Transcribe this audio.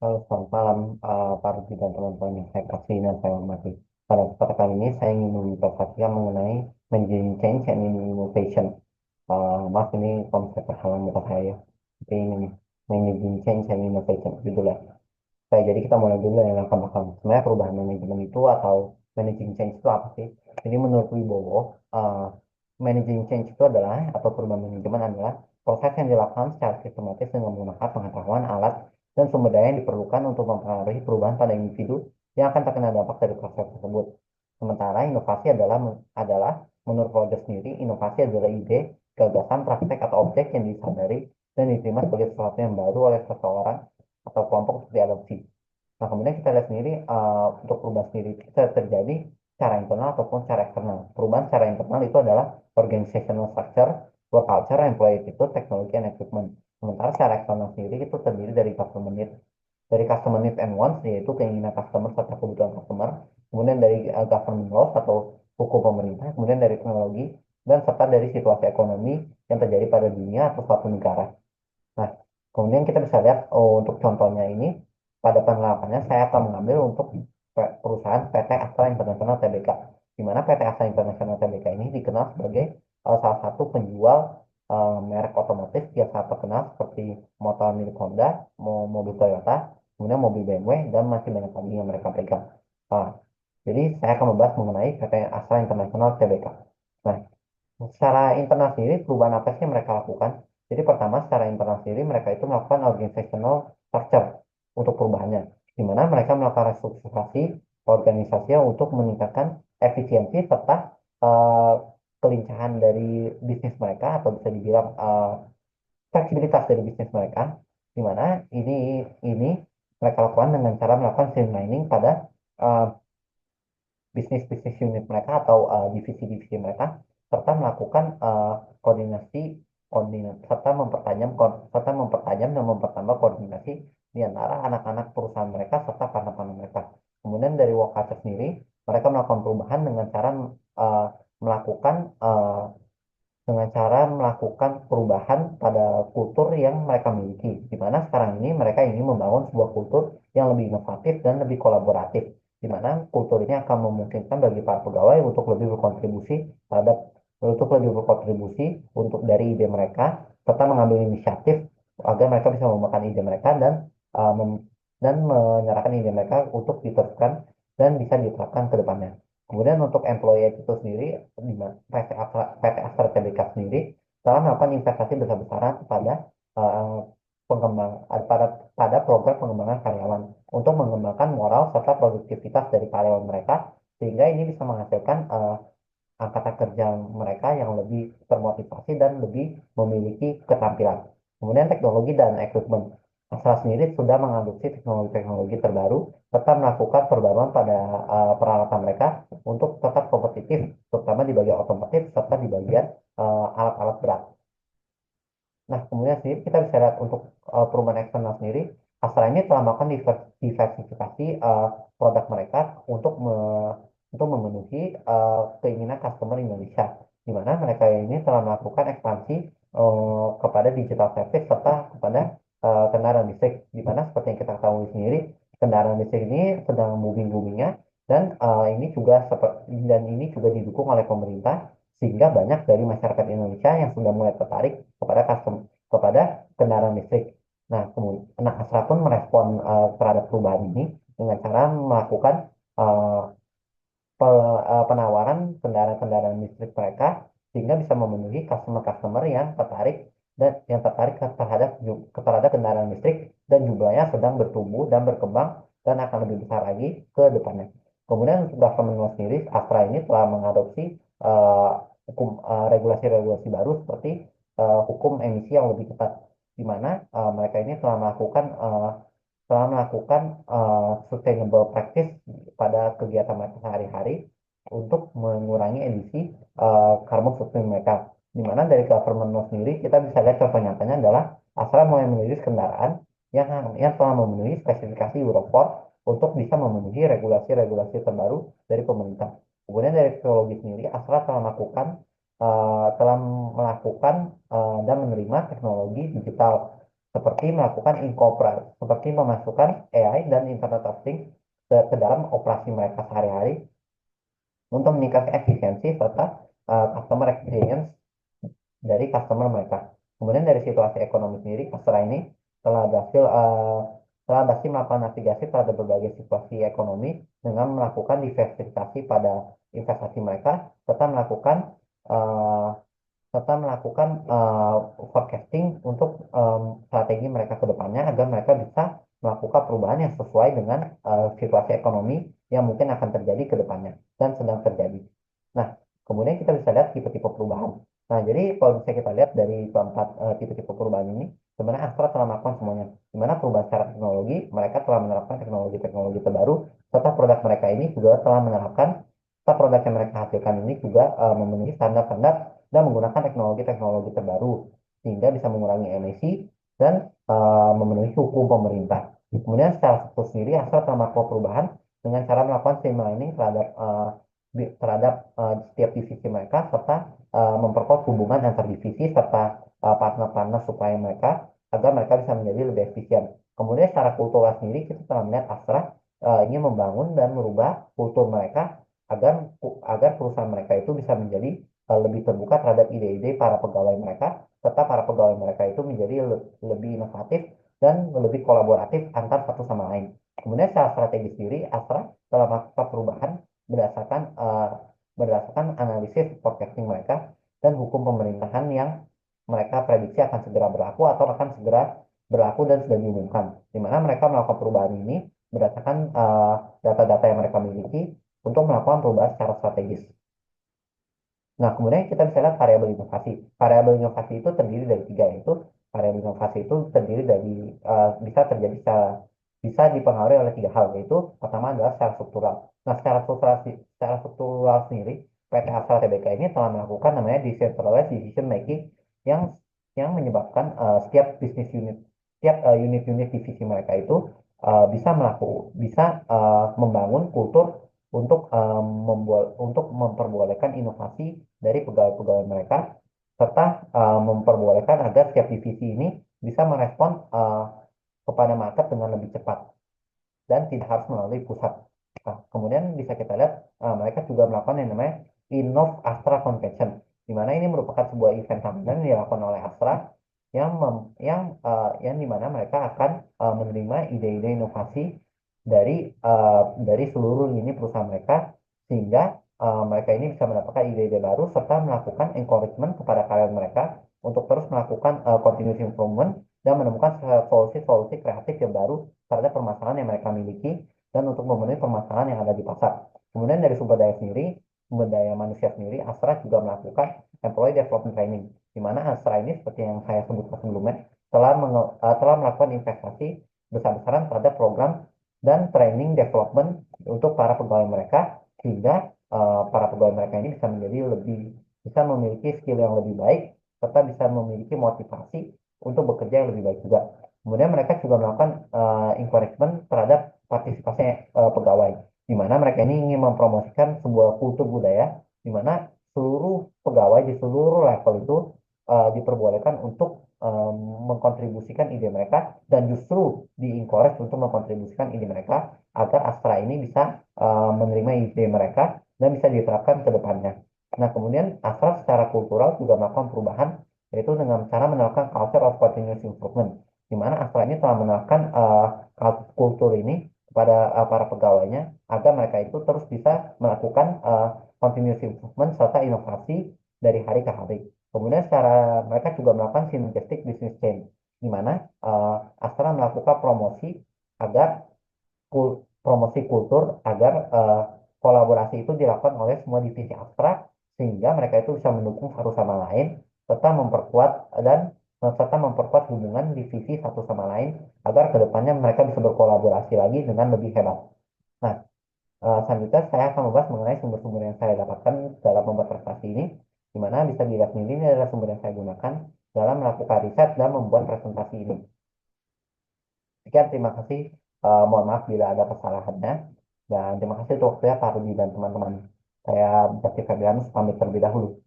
Halo, selamat malam, para dan teman-teman yang saya kasih dan saya hormati. Pada kesempatan kali ini, saya ingin memperhatikan mengenai managing change and innovation. Maaf, ini konsep persoalan muka saya. Tapi ini managing change and innovation, judulnya. Oke, jadi kita mulai dulu yang belakang. Sebenarnya perubahan manajemen itu atau managing change itu apa sih? Jadi menurut Wibowo, managing change itu adalah, atau perubahan manajemen adalah proses yang dilakukan secara sistematis dengan menggunakan pengetahuan, alat, dan sumber daya yang diperlukan untuk mempengaruhi perubahan pada individu yang akan terkena dampak dari proses tersebut. Sementara inovasi adalah menurut Rogers sendiri, inovasi adalah ide, gagasan, praktek, atau objek yang disadari dan diterima sebagai sesuatu yang baru oleh seseorang atau kelompok untuk diadopsi. Nah, kemudian kita lihat sendiri untuk perubahan sendiri bisa terjadi secara internal ataupun secara eksternal. Perubahan secara internal itu adalah organizational structure, work culture, employee attitude, technology, and equipment. Sementara secara eksternal sendiri itu terdiri dari customer needs and wants, yaitu keinginan customer serta kebutuhan customer, kemudian dari government laws atau hukum pemerintah, kemudian dari teknologi, dan serta dari situasi ekonomi yang terjadi pada dunia atau suatu negara. Nah, kemudian kita bisa lihat untuk contohnya ini pada penerapannya saya akan mengambil untuk perusahaan PT Astra International Tbk, di mana PT Astra International Tbk ini dikenal sebagai salah satu penjual merek otomotif yang sangat terkenal seperti motor milik Honda, mobil Toyota, kemudian mobil BMW, dan masih banyak lagi yang mereka pegang. Ah, jadi saya akan membahas mengenai PT Astra International Tbk. Nah, secara internal sendiri, perubahan apa sih yang mereka lakukan? Jadi pertama, secara internal sendiri, mereka itu melakukan organizational structure untuk perubahannya, di mana mereka melakukan restrukturasi organisasi untuk meningkatkan efisiensi serta eh, kelincahan dari bisnis mereka, atau bisa dibilang fleksibilitas dari bisnis mereka, di mana ini mereka lakukan dengan cara melakukan streamlining pada eh, bisnis-bisnis unit mereka atau divisi-divisi mereka, serta melakukan koordinasi koordinasi serta mempertajam dan mempertambah koordinasi di antara anak-anak perusahaan mereka serta partner-partner mereka. Kemudian dari work culture sendiri, mereka melakukan perubahan uh, melakukan uh, dengan cara melakukan perubahan pada kultur yang mereka miliki, di mana sekarang ini mereka ingin membangun sebuah kultur yang lebih inovatif dan lebih kolaboratif, di mana kultur ini akan memungkinkan bagi para pegawai terhadap untuk lebih berkontribusi untuk dari ide mereka, serta mengambil inisiatif agar mereka bisa mengembangkan ide mereka dan menyerahkan ide mereka untuk diteruskan dan bisa diterapkan ke depannya. Kemudian untuk employee itu sendiri, di mana PT AstraZeneca sendiri telah melakukan investasi besar-besaran pada eh, pengembang pada program pengembangan karyawan untuk mengembangkan moral serta produktivitas dari karyawan mereka, sehingga ini bisa menghasilkan angkatan kerja mereka yang lebih termotivasi dan lebih memiliki keterampilan. Kemudian teknologi dan equipment. Astra sendiri sudah mengadopsi teknologi-teknologi terbaru serta melakukan perbarruan pada peralatan mereka untuk tetap kompetitif, terutama di bagian otomotif serta di bagian alat-alat berat. Nah, kemudian sendiri kita bisa lihat untuk perubahan eksternal sendiri, Astra ini telah melakukan diversifikasi produk mereka untuk memenuhi keinginan customer Indonesia, di mana mereka ini telah melakukan ekspansi kepada digital service serta kepada kendaraan listrik, di mana seperti yang kita ketahui sendiri, kendaraan listrik ini sedang booming-boomingnya, dan ini juga didukung oleh pemerintah, sehingga banyak dari masyarakat Indonesia yang sudah mulai tertarik kepada kendaraan listrik. Nah, Astra pun merespon terhadap perubahan ini dengan cara melakukan eh, penawaran kendaraan-kendaraan listrik mereka, sehingga bisa memenuhi customer-customer yang tertarik terhadap kendaraan listrik, dan jumlahnya sedang bertumbuh dan berkembang dan akan lebih besar lagi ke depannya. Kemudian untuk government law sendiri, Astra ini telah mengadopsi eh, regulasi-regulasi baru seperti hukum emisi yang lebih ketat, di mana mereka ini telah melakukan sustainable practice pada kegiatan mereka sehari-hari untuk mengurangi emisi carbon footprint mereka. Di mana dari government law sendiri kita bisa lihat contoh nyatanya adalah Astra mulai merilis kendaraan yang telah memenuhi spesifikasi Euro 4 untuk bisa memenuhi regulasi-regulasi terbaru dari pemerintah. Kemudian dari teknologi sendiri, Astra telah melakukan dan menerima teknologi digital seperti melakukan incorporate, seperti memasukkan AI dan Internet of Things ke dalam operasi mereka sehari-hari untuk meningkatkan efisiensi serta customer experience dari customer mereka. Kemudian dari situasi ekonomi sendiri, Astra ini telah berhasil uh, telah berhasil melakukan navigasi terhadap berbagai situasi ekonomi dengan melakukan diversifikasi pada investasi mereka uh, serta melakukan forecasting untuk strategi mereka ke depannya agar mereka bisa melakukan perubahan yang sesuai dengan situasi ekonomi yang mungkin akan terjadi ke depannya dan sedang terjadi. Nah, kemudian kita bisa lihat tipe-tipe perubahan. Nah, jadi kalau bisa kita lihat dari keempat tipe-tipe perubahan ini, sebenarnya Astra telah melakukan semuanya. Di mana perubahan secara teknologi, mereka telah menerapkan teknologi-teknologi terbaru, serta produk mereka ini juga telah menerapkan, serta produk yang mereka hasilkan ini juga memenuhi standar-standar dan menggunakan teknologi-teknologi terbaru, sehingga bisa mengurangi emisi dan memenuhi hukum pemerintah. Kemudian secara struktur sendiri, Astra telah melakukan perubahan dengan cara melakukan streamlining terhadap setiap divisi mereka serta memperkuat hubungan antar divisi serta partner-partner supaya mereka agar mereka bisa menjadi lebih efisien. Kemudian secara kultural sendiri kita telah melihat Astra ingin membangun dan merubah kultur mereka agar agar perusahaan mereka itu bisa menjadi lebih terbuka terhadap ide-ide para pegawai mereka serta para pegawai mereka itu menjadi lebih inovatif dan lebih kolaboratif antar satu sama lain. Kemudian secara strategi sendiri Astra telah melakukan perubahan berdasarkan berdasarkan analisis forecasting mereka dan hukum pemerintahan yang mereka prediksi akan segera berlaku atau akan segera berlaku dan sudah diumumkan. Di mana mereka melakukan perubahan ini berdasarkan data-data yang mereka miliki untuk melakukan perubahan secara strategis. Nah, kemudian kita bisa lihat variabel inovasi. Variabel inovasi itu terdiri dari tiga, yaitu variabel inovasi itu terdiri dari bisa terjadi bisa dipengaruhi oleh tiga hal, yaitu pertama adalah secara struktural. Nah, secara struktural sendiri, PT Astra Tbk ini telah melakukan namanya decentralized decision making yang menyebabkan setiap unit-unit divisi mereka itu bisa membangun kultur untuk memperbolehkan inovasi dari pegawai-pegawai mereka serta memperbolehkan agar setiap divisi ini bisa merespon kepada market dengan lebih cepat dan tidak harus melalui pusat. Nah, kemudian bisa kita lihat mereka juga melakukan yang namanya Innov Astra Convention, di mana ini merupakan sebuah event tahunan yang dilakukan oleh Astra yang dimana mereka akan menerima ide-ide inovasi dari seluruh lini perusahaan mereka sehingga mereka ini bisa mendapatkan ide-ide baru serta melakukan encouragement kepada karyawan mereka untuk terus melakukan continuous improvement dan menemukan solusi-solusi kreatif yang baru terhadap permasalahan yang mereka miliki dan untuk memenuhi permasalahan yang ada di pasar. Kemudian dari sumber daya manusia sendiri, Astra juga melakukan employee development training, di mana Astra ini seperti yang saya sebutkan sebelumnya telah melakukan investasi besar-besaran terhadap program dan training development untuk para pegawai mereka sehingga para pegawai mereka ini bisa memiliki skill yang lebih baik serta bisa memiliki motivasi untuk bekerja yang lebih baik juga. Kemudian mereka juga melakukan encouragement terhadap partisipasi pegawai, di mana mereka ini ingin mempromosikan sebuah kultur budaya, di mana seluruh pegawai di seluruh level itu diperbolehkan untuk mengkontribusikan ide mereka dan justru di-encourage untuk mengkontribusikan ide mereka agar Astra ini bisa menerima ide mereka dan bisa diterapkan ke depannya. Nah, kemudian Astra secara kultural juga melakukan perubahan, yaitu dengan cara menerapkan culture of continuous improvement, di mana Astra ini telah menerapkan kultur ini kepada para pegawainya agar mereka itu terus bisa melakukan continuous improvement serta inovasi dari hari ke hari. Kemudian mereka juga melakukan synergistic business change, di mana Astra melakukan agar promosi kultur agar kolaborasi itu dilakukan oleh semua divisi Astra sehingga mereka itu bisa mendukung satu sama lain serta memperkuat hubungan divisi satu sama lain agar kedepannya mereka bisa berkolaborasi lagi dengan lebih hebat. Nah, selanjutnya saya akan membahas mengenai sumber-sumber yang saya dapatkan dalam membuat presentasi ini, di mana bisa dilihat sendiri ini adalah sumber yang saya gunakan dalam melakukan riset dan membuat presentasi ini. Sekian, terima kasih. Mohon maaf bila ada kesalahannya. Dan terima kasih untuk waktunya Pak Rudi dan teman-teman. Saya Bakti Fabianus pamit terlebih dahulu.